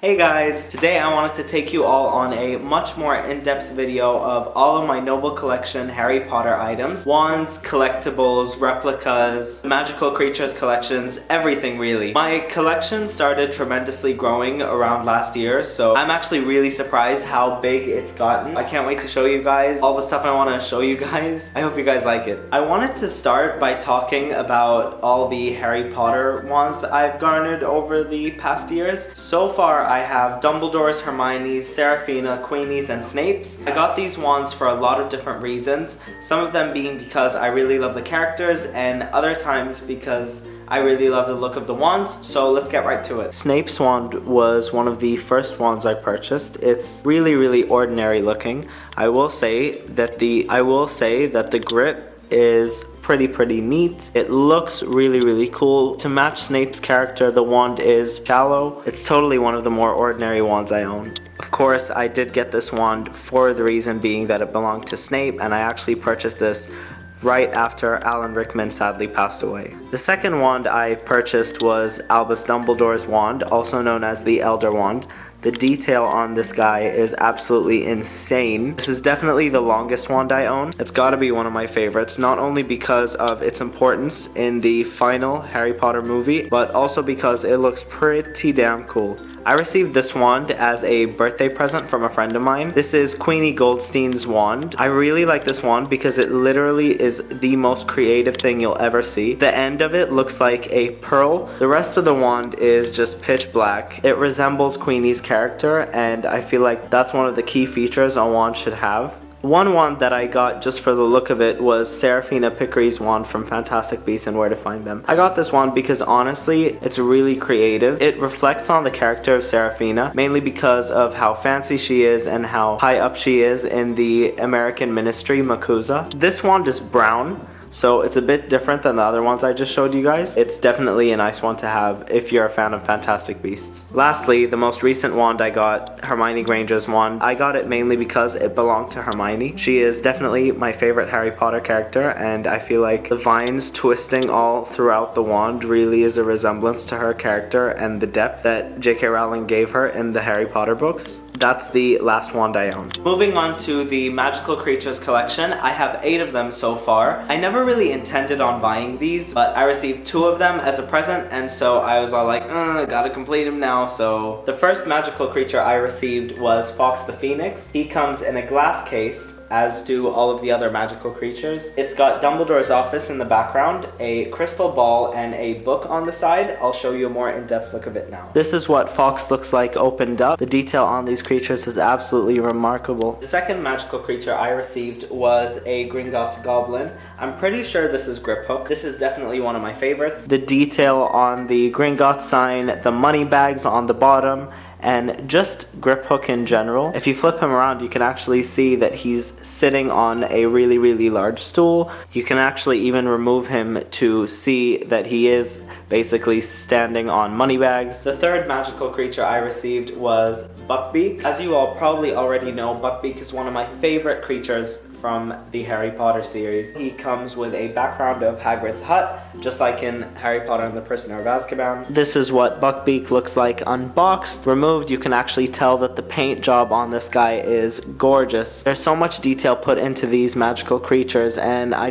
Hey guys! Today I wanted to take you all on a much more in-depth video of all of my Noble Collection Harry Potter items. Wands, collectibles, replicas, magical creatures collections, everything really. My collection started tremendously growing around last year, so I'm actually really surprised how big it's gotten. I can't wait to show you guys all the stuff I want to show you guys. I hope you guys like it. I wanted to start by talking about all the Harry Potter wands I've garnered over the past years. So far, I have Dumbledore's, Hermione's, Seraphina, Queenie's, and Snape's. I got these wands for a lot of different reasons, some of them being because I really love the characters and other times because I really love the look of the wands, so let's get right to it. Snape's wand was one of the first wands I purchased. It's really ordinary looking. I will say that the grip is pretty neat. It looks really cool. To match Snape's character, the wand is shallow. It's totally one of the more ordinary wands I own. Of course, I did get this wand for the reason being that it belonged to Snape, and I actually purchased this right after Alan Rickman sadly passed away. The second wand I purchased was Albus Dumbledore's wand, also known as the Elder Wand. The detail on this guy is absolutely insane. This is definitely the longest wand I own. It's gotta be one of my favorites, not only because of its importance in the final Harry Potter movie, but also because it looks pretty damn cool. I received this wand as a birthday present from a friend of mine. This is Queenie Goldstein's wand. I really like this wand because it literally is the most creative thing you'll ever see. The end of it looks like a pearl. The rest of the wand is just pitch black. It resembles Queenie's character, and I feel like that's one of the key features a wand should have. One wand that I got just for the look of it was Seraphina Picquery's wand from Fantastic Beasts and Where to Find Them. I got this wand because honestly, it's really creative. It reflects on the character of Seraphina, mainly because of how fancy she is and how high up she is in the American ministry, MACUSA. This wand is brown, so it's a bit different than the other ones I just showed you guys. It's definitely a nice one to have if you're a fan of Fantastic Beasts. Lastly, the most recent wand I got, Hermione Granger's wand. I got it mainly because it belonged to Hermione. She is definitely my favorite Harry Potter character, and I feel like the vines twisting all throughout the wand really is a resemblance to her character and the depth that J.K. Rowling gave her in the Harry Potter books. That's the last wand I own. Moving on to the Magical Creatures collection, I have 8 of them so far. I never really intended on buying these, but I received 2 of them as a present, and so I was all like, gotta complete them now. So the first magical creature I received was Fawkes the Phoenix. He comes in a glass case, as do all of the other magical creatures. It's got Dumbledore's office in the background, a crystal ball, and a book on the side. I'll show you a more in-depth look of it now. This is what Fawkes looks like opened up. The detail on these creatures is absolutely remarkable. The second magical creature I received was a Gringotts Goblin. I'm pretty sure this is Griphook. This is definitely one of my favorites. The detail on the Gringotts sign, the money bags on the bottom, and just Griphook in general. If you flip him around, you can actually see that he's sitting on a really large stool. You can actually even remove him to see that he is basically standing on money bags. The third magical creature I received was Buckbeak. As you all probably already know, Buckbeak is one of my favorite creatures from the Harry Potter series. He comes with a background of Hagrid's hut, just like in Harry Potter and the Prisoner of Azkaban. This is what Buckbeak looks like unboxed. Removed, you can actually tell that the paint job on this guy is gorgeous. There's so much detail put into these magical creatures, and I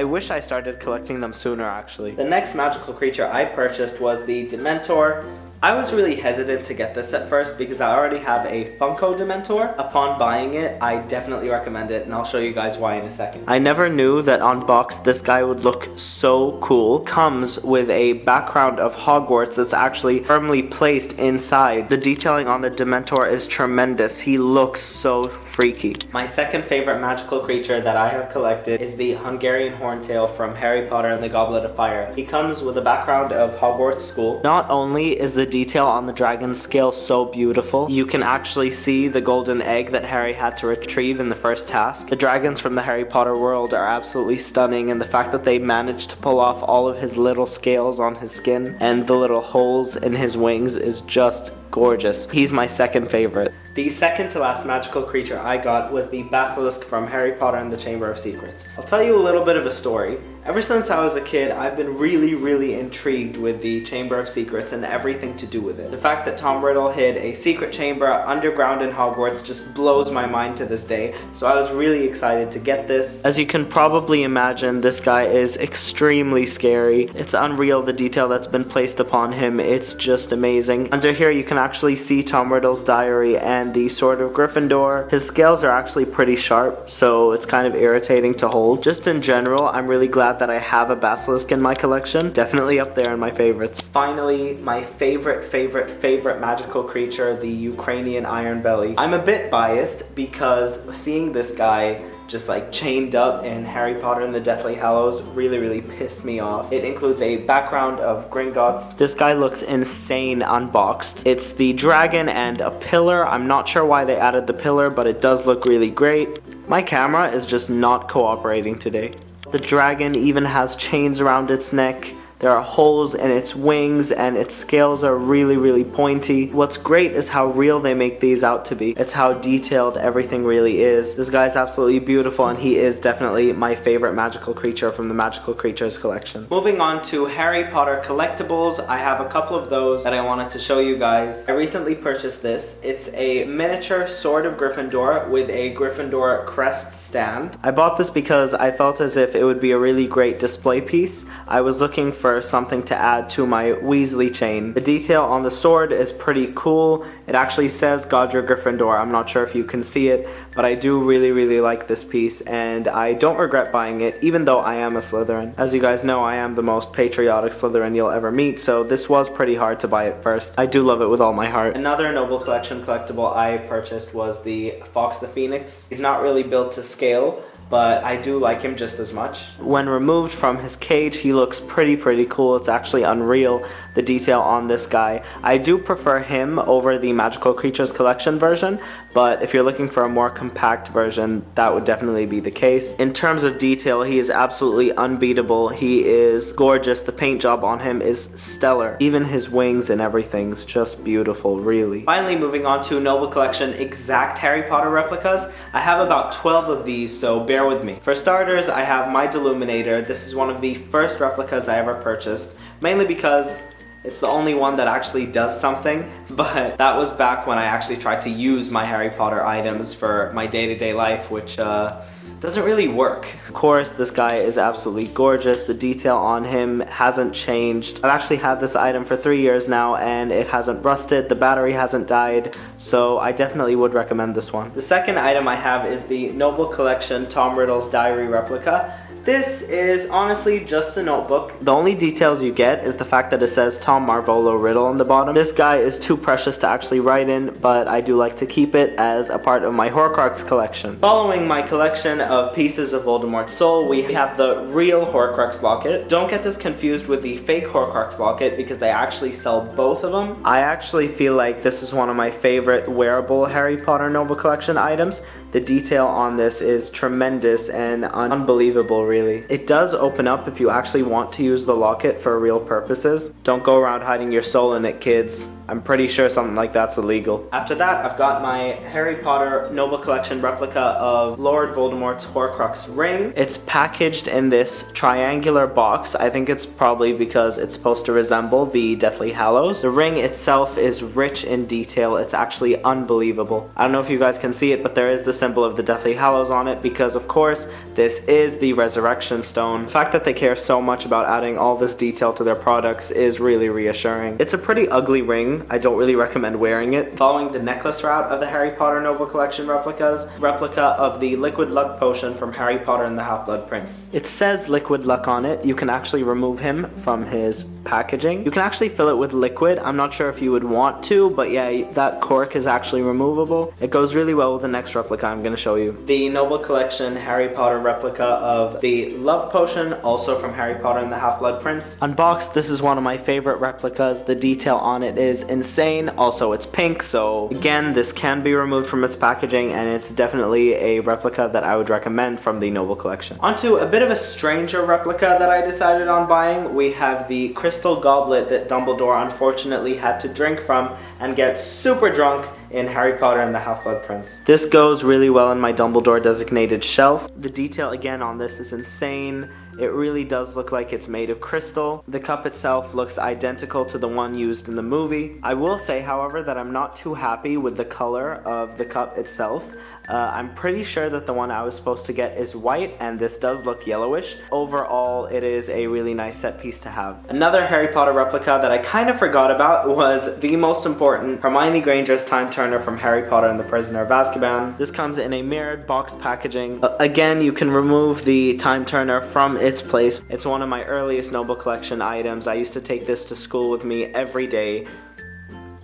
wish I started collecting them sooner actually. The next magical creature I purchased was the Dementor. I was really hesitant to get this at first because I already have a Funko Dementor. Upon buying it, I definitely recommend it, and I'll show you guys why in a second. I never knew that unboxed this guy would look so cool. Comes with a background of Hogwarts that's actually firmly placed inside. The detailing on the Dementor is tremendous. He looks so freaky. My second favorite magical creature that I have collected is the Hungarian Horntail from Harry Potter and the Goblet of Fire. He comes with a background of Hogwarts School. Not only is the detail on the dragon scale so beautiful, you can actually see the golden egg that Harry had to retrieve in the first task. The dragons from the Harry Potter world are absolutely stunning, and the fact that they managed to pull off all of his little scales on his skin and the little holes in his wings is just gorgeous. He's my second favorite. The second to last magical creature I got was the Basilisk from Harry Potter and the Chamber of Secrets. I'll tell you a little bit of a story. Ever since I was a kid, I've been really intrigued with the Chamber of Secrets and everything to do with it. The fact that Tom Riddle hid a secret chamber underground in Hogwarts just blows my mind to this day, so I was really excited to get this. As you can probably imagine, this guy is extremely scary. It's unreal the detail that's been placed upon him. It's just amazing. Under here you can actually see Tom Riddle's diary and the Sword of Gryffindor. His scales are actually pretty sharp, so it's kind of irritating to hold. Just in general, I'm really glad that I have a Basilisk in my collection. Definitely up there in my favorites. Finally, my favorite magical creature, the Ukrainian Iron Belly. I'm a bit biased because seeing this guy just like chained up in Harry Potter and the Deathly Hallows really pissed me off. It includes a background of Gringotts. This guy looks insane unboxed. It's the dragon and a pillar. I'm not sure why they added the pillar, but it does look really great. My camera is just not cooperating today. The dragon even has chains around its neck. There are holes in its wings and its scales are really pointy. What's great is how real they make these out to be. It's how detailed everything really is. This guy's absolutely beautiful and he is definitely my favorite magical creature from the Magical Creatures collection. Moving on to Harry Potter collectibles, I have a couple of those that I wanted to show you guys. I recently purchased this. It's a miniature Sword of Gryffindor with a Gryffindor crest stand. I bought this because I felt as if it would be a really great display piece. I was looking for something to add to my Weasley chain. The detail on the sword is pretty cool. It actually says Godric Gryffindor. I'm not sure if you can see it, but I do really like this piece and I don't regret buying it, even though I am a Slytherin. As you guys know, I am the most patriotic Slytherin you'll ever meet, so this was pretty hard to buy at first. I do love it with all my heart. Another Noble Collection collectible I purchased was the Fawkes the Phoenix. He's not really built to scale, but I do like him just as much. When removed from his cage, he looks pretty cool. It's actually unreal, the detail on this guy. I do prefer him over the Magical Creatures collection version, but if you're looking for a more compact version, that would definitely be the case. In terms of detail, he is absolutely unbeatable. He is gorgeous. The paint job on him is stellar. Even his wings and everything's just beautiful, really. Finally, moving on to Noble Collection exact Harry Potter replicas. I have about 12 of these, so bear with me. For starters, I have my Deluminator. This is one of the first replicas I ever purchased, mainly because it's the only one that actually does something, but that was back when I actually tried to use my Harry Potter items for my day-to-day life, which doesn't really work. Of course, this guy is absolutely gorgeous. The detail on him hasn't changed. I've actually had this item for 3 years now and it hasn't rusted, the battery hasn't died, so I definitely would recommend this one. The second item I have is the Noble Collection Tom Riddle's Diary replica. This is honestly just a notebook. The only details you get is the fact that it says Tom Marvolo Riddle on the bottom. This guy is too precious to actually write in, but I do like to keep it as a part of my Horcrux collection. Following my collection of pieces of Voldemort's soul, we have the real Horcrux locket. Don't get this confused with the fake Horcrux locket because they actually sell both of them. I actually feel like this is one of my favorite wearable Harry Potter Noble Collection items. The detail on this is tremendous and unbelievable, really. It does open up if you actually want to use the locket for real purposes. Don't go around hiding your soul in it, kids. I'm pretty sure something like that's illegal. After that, I've got my Harry Potter Noble Collection replica of Lord Voldemort's Horcrux ring. It's packaged in this triangular box. I think it's probably because it's supposed to resemble the Deathly Hallows. The ring itself is rich in detail. It's actually unbelievable. I don't know if you guys can see it, but there is the symbol of the Deathly Hallows on it because, of course, this is the Resurrection Stone. The fact that they care so much about adding all this detail to their products is really reassuring. It's a pretty ugly ring. I don't really recommend wearing it. Following the necklace route of the Harry Potter Noble Collection replicas, replica of the Liquid Luck potion from Harry Potter and the Half-Blood Prince. It says Liquid Luck on it. You can actually remove him from his packaging. You can actually fill it with liquid. I'm not sure if you would want to, but yeah, that cork is actually removable. It goes really well with the next replica I'm going to show you. The Noble Collection Harry Potter replica of the Love Potion, also from Harry Potter and the Half-Blood Prince. Unboxed, this is one of my favorite replicas. The detail on it is insane. Also, it's pink, so again, this can be removed from its packaging, and it's definitely a replica that I would recommend from the Noble Collection. Onto a bit of a stranger replica that I decided on buying. We have the Crystal crystal goblet that Dumbledore unfortunately had to drink from and get super drunk in Harry Potter and the Half-Blood Prince. This goes really well in my Dumbledore designated shelf. The detail again on this is insane. It really does look like it's made of crystal. The cup itself looks identical to the one used in the movie. I will say, however, that I'm not too happy with the color of the cup itself. I'm pretty sure that the one I was supposed to get is white, and this does look yellowish. Overall, it is a really nice set piece to have. Another Harry Potter replica that I kind of forgot about was the most important, Hermione Granger's Time Turner from Harry Potter and the Prisoner of Azkaban. This comes in a mirrored boxed packaging. Again, you can remove the Time Turner from its place. It's one of my earliest Noble Collection items. I used to take this to school with me every day.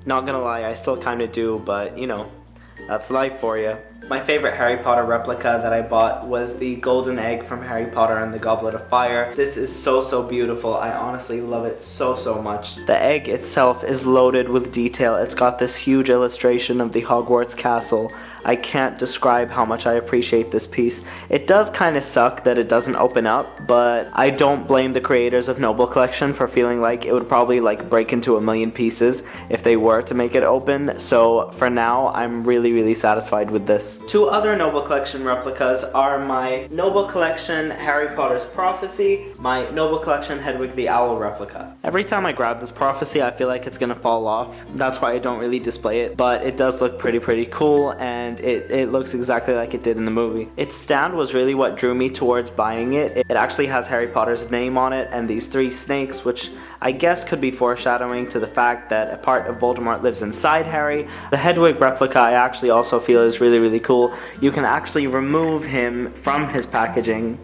Not gonna lie, I still kind of do, but you know, that's life for you. My favorite Harry Potter replica that I bought was the golden egg from Harry Potter and the Goblet of Fire. This is so beautiful. I honestly love it so much. The egg itself is loaded with detail. It's got this huge illustration of the Hogwarts castle. I can't describe how much I appreciate this piece. It does kind of suck that it doesn't open up, but I don't blame the creators of Noble Collection for feeling like it would probably like break into a million pieces if they were to make it open. So for now, I'm really satisfied with this. Two other Noble Collection replicas are my Noble Collection Harry Potter's Prophecy, my Noble Collection Hedwig the Owl replica. Every time I grab this Prophecy, I feel like it's gonna fall off. That's why I don't really display it, but it does look pretty cool, and it looks exactly like it did in the movie. Its stand was really what drew me towards buying it. It actually has Harry Potter's name on it and these 3 snakes, which I guess could be foreshadowing to the fact that a part of Voldemort lives inside Harry. The Hedwig replica I actually also feel is really cool. You can actually remove him from his packaging,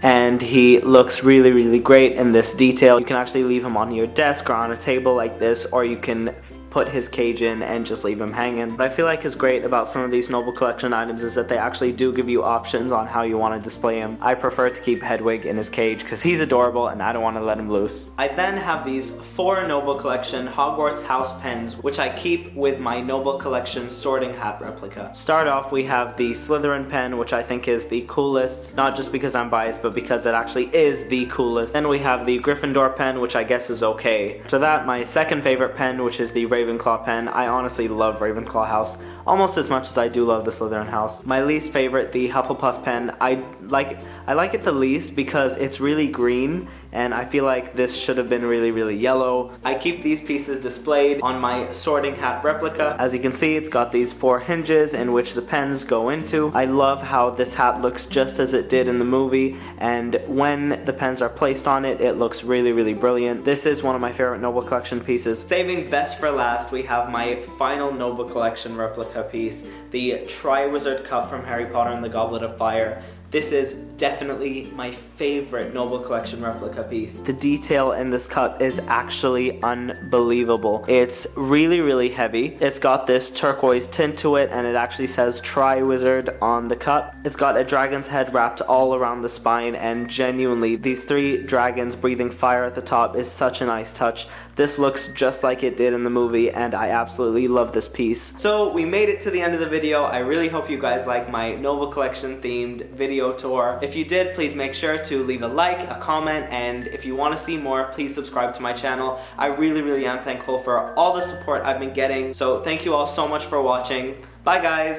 and he looks really great in this detail. You can actually leave him on your desk or on a table like this, or you can put his cage in and just leave him hanging. What I feel like is great about some of these Noble Collection items is that they actually do give you options on how you want to display him. I prefer to keep Hedwig in his cage because he's adorable and I don't want to let him loose. I then have these 4 Noble Collection Hogwarts house pens, which I keep with my Noble Collection Sorting Hat replica. Start off, we have the Slytherin pen, which I think is the coolest, not just because I'm biased, but because it actually is the coolest. Then we have the Gryffindor pen, which I guess is okay. After that, my second favorite pen, which is the Ravenclaw pen. I honestly love Ravenclaw house almost as much as I do love the Slytherin house. My least favorite, the Hufflepuff pen. I like it the least because it's really green, and I feel like this should have been really yellow. I keep these pieces displayed on my Sorting Hat replica. As you can see, it's got these 4 hinges in which the pens go into. I love how this hat looks just as it did in the movie, and when the pens are placed on it, it looks really brilliant. This is one of my favorite Noble Collection pieces. Saving best for last, we have my final Noble Collection replica piece, the Triwizard Cup from Harry Potter and the Goblet of Fire. This is definitely my favorite Noble Collection replica piece. The detail in this cup is actually unbelievable. It's really heavy. It's got this turquoise tint to it, and it actually says Triwizard on the cup. It's got a dragon's head wrapped all around the spine, and genuinely, these 3 dragons breathing fire at the top is such a nice touch. This looks just like it did in the movie, and I absolutely love this piece. So we made it to the end of the video. I really hope you guys like my Noble Collection themed video tour. If you did, please make sure to leave a like, a comment, and if you want to see more, please subscribe to my channel. I really am thankful for all the support I've been getting. So thank you all so much for watching. Bye guys!